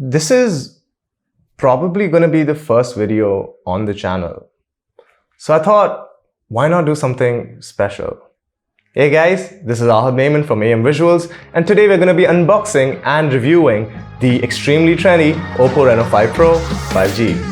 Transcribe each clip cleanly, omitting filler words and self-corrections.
This is probably going to be the first video on the channel. So I thought, why not do something special? Hey guys, this is Ahad Naiman from AM Visuals, and today we're going to be unboxing and reviewing the extremely trendy Oppo Reno 5 Pro 5G.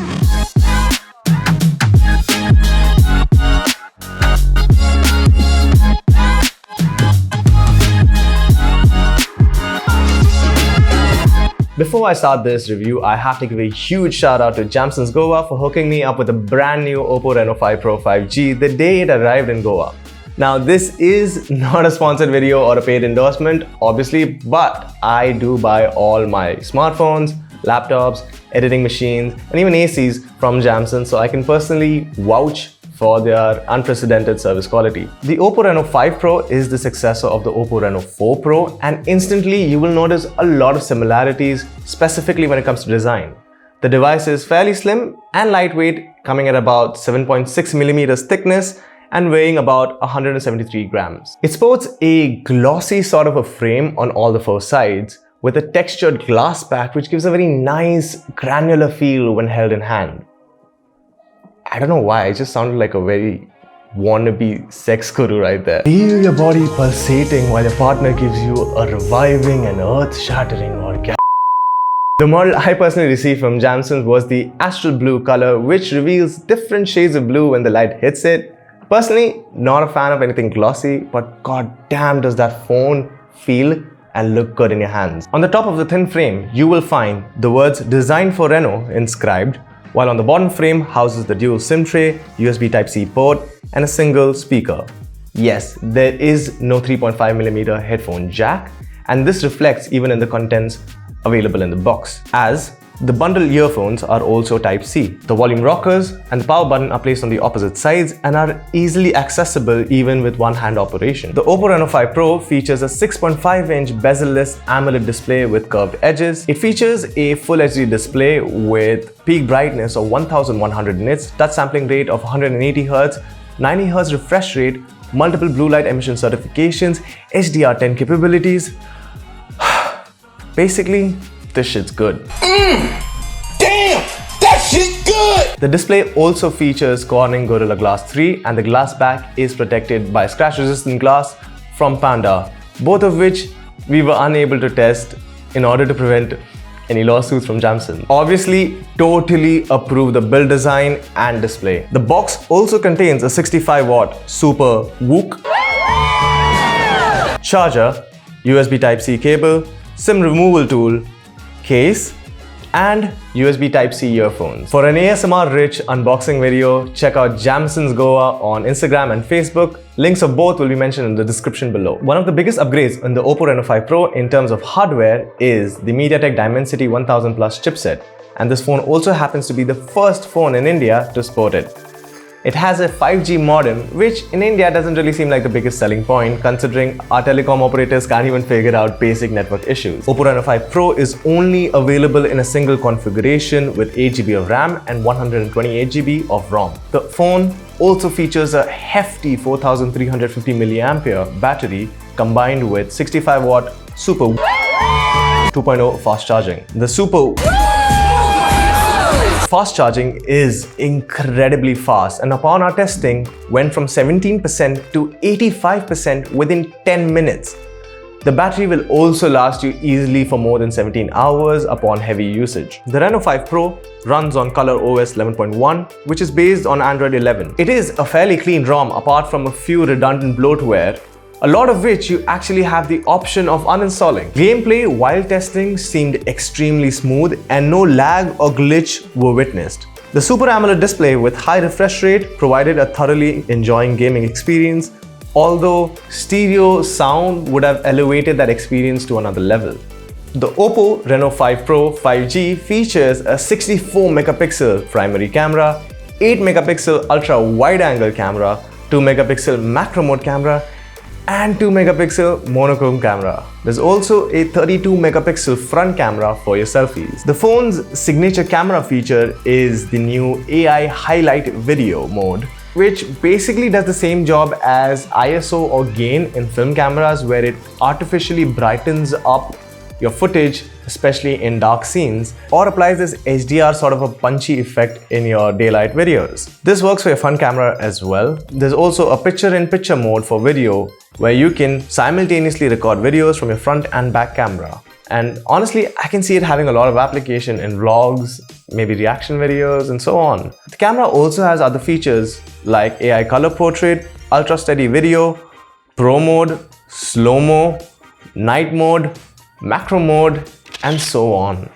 Before I start this review, I have to give a huge shout out to Jamsons Goa for hooking me up with a brand new Oppo Reno 5 Pro 5G the day it arrived in Goa. Now, this is not a sponsored video or a paid endorsement, obviously, but I do buy all my smartphones, laptops, editing machines, and even ACs from Jamsons, so I can personally vouch for their unprecedented service quality. The Oppo Reno 5 Pro is the successor of the Oppo Reno 4 Pro, and instantly you will notice a lot of similarities, specifically when it comes to design. The device is fairly slim and lightweight, coming at about 7.6 millimeters thickness and weighing about 173 grams. It sports a glossy sort of a frame on all the four sides with a textured glass back which gives a very nice granular feel when held in hand. I don't know why, it just sounded like a very wannabe sex guru right there. Feel your body pulsating while your partner gives you a reviving and earth-shattering orgasm. The model I personally received from Jamsons was the Astral Blue color, which reveals different shades of blue when the light hits it. Personally, not a fan of anything glossy, but god damn does that phone feel and look good in your hands. On the top of the thin frame, you will find the words "Designed for Reno" inscribed, while on the bottom frame houses the dual SIM tray, USB Type-C port, and a single speaker. Yes, there is no 3.5mm headphone jack, and this reflects even in the contents available in the box, as the bundle earphones are also Type-C. The volume rockers and the power button are placed on the opposite sides and are easily accessible even with one-hand operation. The Oppo Reno 5 Pro features a 6.5-inch bezel-less AMOLED display with curved edges. It features a Full HD display with peak brightness of 1100 nits, touch sampling rate of 180 Hz, 90 Hz refresh rate, multiple blue light emission certifications, HDR10 capabilities. Basically, this shit's good. Damn! That shit good! The display also features Corning Gorilla Glass 3, and the glass back is protected by scratch-resistant glass from Panda, both of which we were unable to test in order to prevent any lawsuits from Jamsons. Obviously, totally approve the build design and display. The box also contains a 65-watt Super Wok charger, USB Type-C cable, SIM removal tool, case, and USB Type-C earphones. For an ASMR-rich unboxing video, check out Jamsons Goa on Instagram and Facebook. Links of both will be mentioned in the description below. One of the biggest upgrades in the Oppo Reno 5 Pro in terms of hardware is the MediaTek Dimensity 1000 Plus chipset, and this phone also happens to be the first phone in India to sport it. It has a 5G modem, which in India doesn't really seem like the biggest selling point, considering our telecom operators can't even figure out basic network issues. Oppo Reno 5 Pro is only available in a single configuration with 8GB of RAM and 128GB of ROM. The phone also features a hefty 4350 mAh battery combined with 65-watt Super 2.0 fast charging. The Super fast charging is incredibly fast, and upon our testing went from 17% to 85% within 10 minutes. The battery will also last you easily for more than 17 hours upon heavy usage. The Reno 5 Pro runs on ColorOS 11.1, which is based on Android 11. It is a fairly clean ROM apart from a few redundant bloatware, a lot of which you actually have the option of uninstalling. Gameplay while testing seemed extremely smooth and no lag or glitch were witnessed. The Super AMOLED display with high refresh rate provided a thoroughly enjoying gaming experience, although stereo sound would have elevated that experience to another level. The Oppo Reno 5 Pro 5G features a 64 megapixel primary camera, 8 megapixel ultra wide angle camera, 2 megapixel macro mode camera, and 2 megapixel monochrome camera. There's also a 32 megapixel front camera for your selfies. The phone's signature camera feature is the new AI highlight video mode, which basically does the same job as ISO or gain in film cameras, where it artificially brightens up your footage, especially in dark scenes, or applies this HDR sort of a punchy effect in your daylight videos. This works for your front camera as well. There's also a picture-in-picture mode for video where you can simultaneously record videos from your front and back camera. And honestly, I can see it having a lot of application in vlogs, maybe reaction videos, and so on. The camera also has other features like AI color portrait, ultra steady video, pro mode, slow-mo, night mode, macro mode, and so on.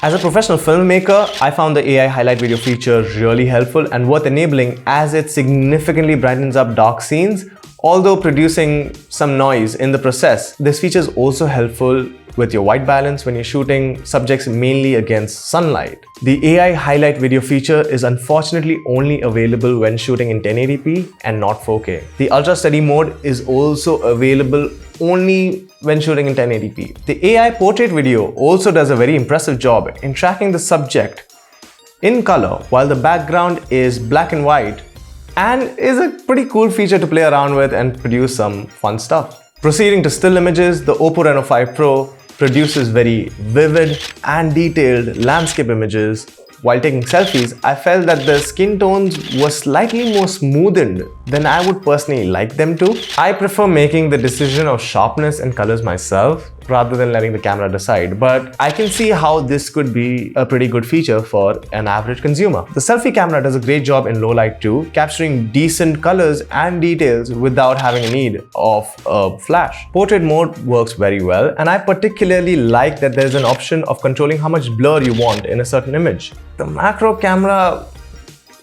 As a professional filmmaker, I found the AI highlight video feature really helpful and worth enabling as it significantly brightens up dark scenes, although producing some noise in the process. This feature is also helpful with your white balance when you're shooting subjects mainly against sunlight. The AI highlight video feature is unfortunately only available when shooting in 1080p and not 4K. The ultra steady mode is also available only when shooting in 1080p. The AI portrait video also does a very impressive job in tracking the subject in color while the background is black and white, and is a pretty cool feature to play around with and produce some fun stuff. Proceeding to still images, the Oppo Reno 5 Pro produces very vivid and detailed landscape images. While taking selfies, I felt that the skin tones were slightly more smoothened than I would personally like them to. I prefer making the decision of sharpness and colors myself rather than letting the camera decide, but I can see how this could be a pretty good feature for an average consumer. The selfie camera does a great job in low light too, capturing decent colors and details without having a need of a flash. Portrait mode works very well, and I particularly like that there's an option of controlling how much blur you want in a certain image. The macro camera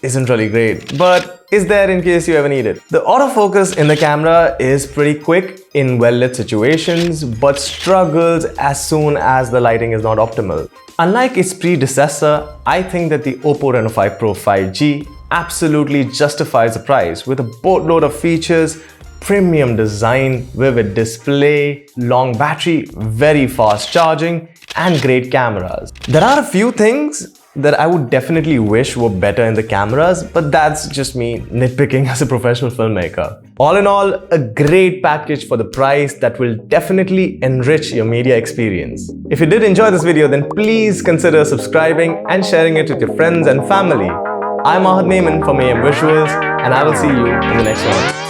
isn't really great, but is there in case you ever need it. The autofocus in the camera is pretty quick in well-lit situations, but struggles as soon as the lighting is not optimal. Unlike its predecessor, I think that the Oppo Reno 5 Pro 5G absolutely justifies the price with a boatload of features, premium design, vivid display, long battery, very fast charging, and great cameras. There are a few things that I would definitely wish were better in the cameras, but that's just me nitpicking as a professional filmmaker. All in all, a great package for the price that will definitely enrich your media experience. If you did enjoy this video, then please consider subscribing and sharing it with your friends and family. I'm Ahad Naiman from AM Visuals, and I will see you in the next one.